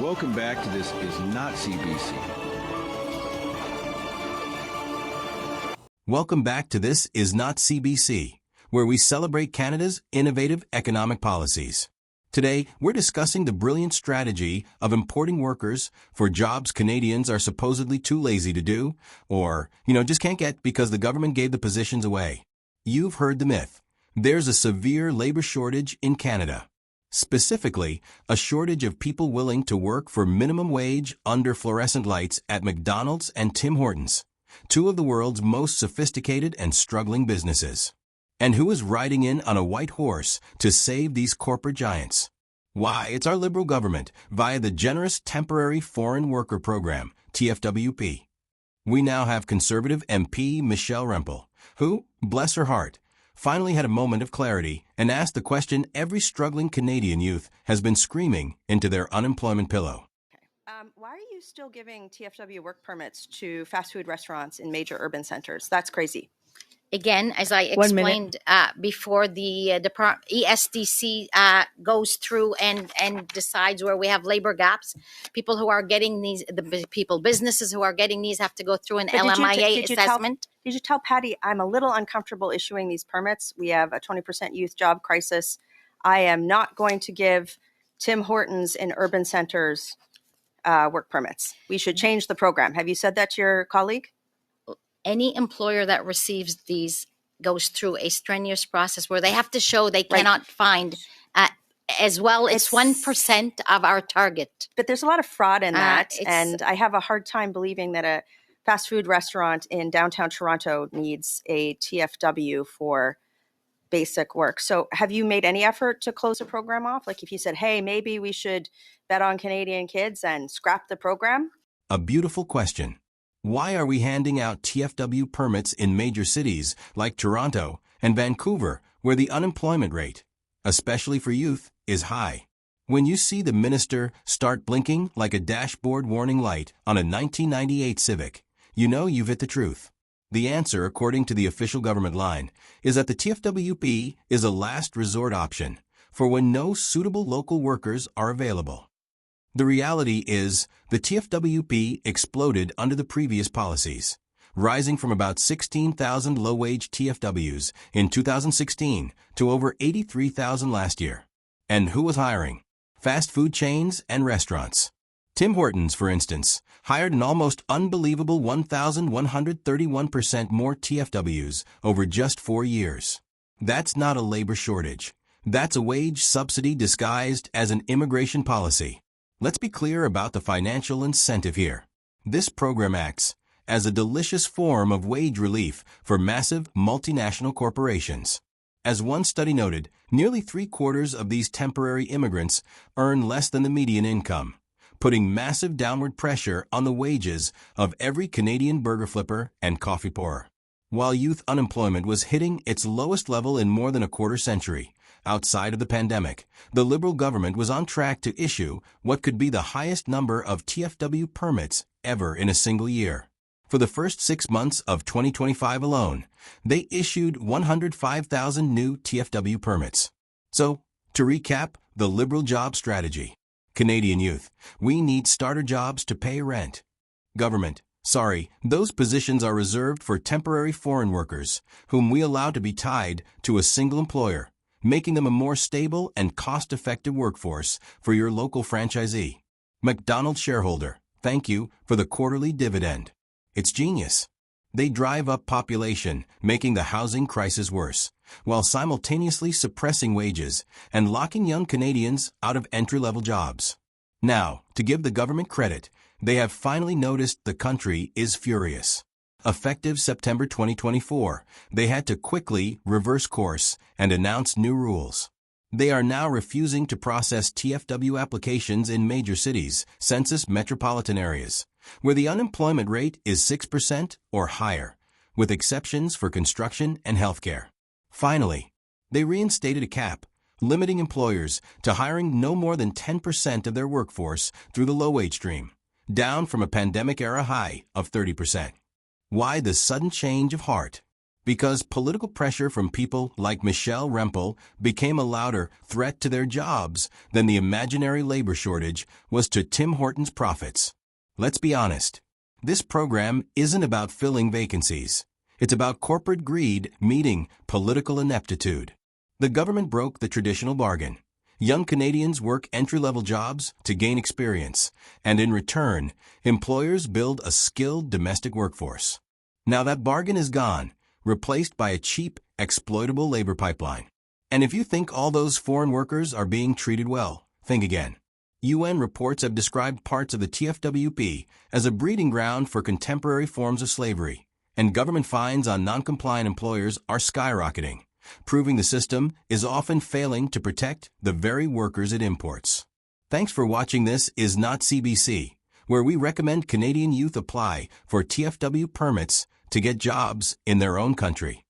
Welcome back to This Is Not CBC. Welcome back to This Is Not CBC, where we celebrate Canada's innovative economic policies. Today, we're discussing the brilliant strategy of importing workers for jobs Canadians are supposedly too lazy to do, or, just can't get because the government gave the positions away. You've heard the myth. There's a severe labor shortage in Canada. Specifically, a shortage of people willing to work for minimum wage under fluorescent lights at McDonald's and Tim Hortons, two of the world's most sophisticated and struggling businesses. And who is riding in on a white horse to save these corporate giants? Why, it's our Liberal government via the generous Temporary Foreign Worker Program, TFWP. We now have Conservative MP Michelle Rempel, who, bless her heart, finally had a moment of clarity and asked the question every struggling Canadian youth has been screaming into their unemployment pillow. Why are you still giving TFW work permits to fast food restaurants in major urban centers? That's crazy. Again, as I explained before, the ESDC goes through and decides where we have labor gaps. People who are getting these, businesses who are getting these have to go through an LMIA assessment. Did you tell Patty, I'm a little uncomfortable issuing these permits? We have a 20% youth job crisis. I am not going to give Tim Hortons in urban centers work permits. We should change the program. Have you said that to your colleague? Any employer that receives these goes through a strenuous process where they have to show they cannot find as well. It's 1% of our target. But there's a lot of fraud in that. And I have a hard time believing that a fast food restaurant in downtown Toronto needs a TFW for basic work. So have you made any effort to close the program off? Like if you said, hey, maybe we should bet on Canadian kids and scrap the program? A beautiful question. Why are we handing out TFW permits in major cities like Toronto and Vancouver, where the unemployment rate, especially for youth, is high? When you see the minister start blinking like a dashboard warning light on a 1998 Civic, you know you've hit the truth. The answer, according to the official government line, is that the TFWP is a last resort option for when no suitable local workers are available. The reality is, the TFWP exploded under the previous policies, rising from about 16,000 low-wage TFWs in 2016 to over 83,000 last year. And who was hiring? Fast food chains and restaurants. Tim Hortons, for instance, hired an almost unbelievable 1,131% more TFWs over just 4 years. That's not a labor shortage. That's a wage subsidy disguised as an immigration policy. Let's be clear about the financial incentive here. This program acts as a delicious form of wage relief for massive multinational corporations. As one study noted, nearly 3/4 of these temporary immigrants earn less than the median income, putting massive downward pressure on the wages of every Canadian burger flipper and coffee pourer. While youth unemployment was hitting its lowest level in more than a quarter century, outside of the pandemic, the Liberal government was on track to issue what could be the highest number of TFW permits ever in a single year. For the first 6 months of 2025 alone, they issued 105,000 new TFW permits. So, to recap the Liberal job strategy, Canadian youth, we need starter jobs to pay rent. Government, sorry, those positions are reserved for temporary foreign workers, whom we allow to be tied to a single employer, making them a more stable and cost-effective workforce for your local franchisee. McDonald's shareholder, thank you for the quarterly dividend. It's genius. They drive up population, making the housing crisis worse, while simultaneously suppressing wages and locking young Canadians out of entry-level jobs. Now, to give the government credit, they have finally noticed the country is furious. Effective September 2024, they had to quickly reverse course and announce new rules. They are now refusing to process TFW applications in major cities, census metropolitan areas, where the unemployment rate is 6% or higher, with exceptions for construction and healthcare. Finally, they reinstated a cap, limiting employers to hiring no more than 10% of their workforce through the low-wage stream, down from a pandemic-era high of 30%. Why the sudden change of heart? Because political pressure from people like Michelle Rempel became a louder threat to their jobs than the imaginary labor shortage was to Tim Hortons' profits. Let's be honest. This program isn't about filling vacancies. It's about corporate greed meeting political ineptitude. The government broke the traditional bargain. Young Canadians work entry-level jobs to gain experience, and in return, employers build a skilled domestic workforce. Now that bargain is gone, replaced by a cheap, exploitable labor pipeline. And if you think all those foreign workers are being treated well, think again. UN reports have described parts of the TFWP as a breeding ground for contemporary forms of slavery, and government fines on non-compliant employers are skyrocketing, proving the system is often failing to protect the very workers it imports. Thanks for watching This Is Not CBC, where we recommend Canadian youth apply for TFW permits to get jobs in their own country.